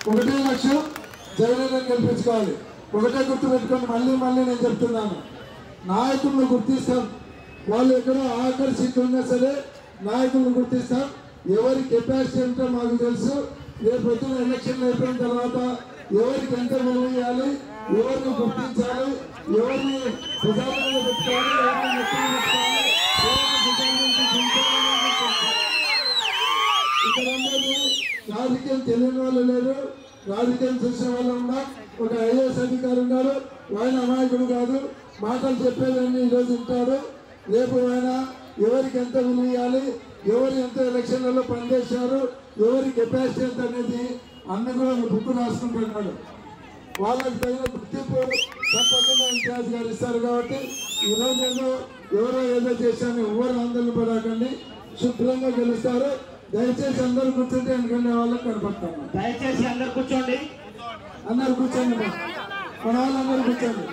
ఒకటే లక్ష్యం జగనన్న గెలిపించుకోవాలి. ఒకటే గుర్తు పెట్టుకొని మళ్ళీ మళ్ళీ నేను చెప్తున్నాను, నాయకులను గుర్తిస్తాం. వాళ్ళు ఎక్కడో ఆఖరి సీట్లు ఉన్నా సరే నాయకులను గుర్తిస్తాం. ఎవరి కెపాసిటీ ఉంటే మాకు తెలుసు. రేపు పొద్దున ఎలక్షన్లు అయిపోయిన తర్వాత ఎవరికి ఎంత విలువ ఇవ్వాలి, ఎవరిని గుర్తించాలి, ఎవరిని ప్రజాపతిలో పెట్టుకోవాలి, ఎవరిని నెత్తిన పెట్టుకోవాలి, ఇక్కడ అందరూ రాజకీయం తెలియని వాళ్ళు లేరు, రాజకీయం చూసిన వాళ్ళు ఉన్నా. ఒక ఐఏఎస్ అధికారి ఉన్నారు, ఆయన అమాయకుడు కాదు, మాటలు చెప్పేదాన్ని ఈరోజు ఉంటాడు. రేపు ఆయన ఎవరికి ఎంత విలువ ఇవ్వాలి, ఎవరు ఎంత ఎలక్షన్లలో పనిచేశారు, ఎవరి కెపాసిటీ ఎంత అనేది అన్ని కూడా బుక్ రాసుకుంటున్నాడు. వాళ్ళకి తగిన గుర్తింపు తప్పకుండా ఇంచార్జ్ గారు ఇస్తారు. కాబట్టి ఈరోజు ఎవరో ఏదో చేశాను ఎవరు ఆందోళన పడకండి, శుభ్రంగా గెలుస్తారు. దయచేసి అందరూ కూర్చుంటే ఎందుకంటే వాళ్ళకి కనపడతాను. దయచేసి అందరు కూర్చోండి, అందరు కూర్చోండి, మన వాళ్ళందరూ కూర్చోండి.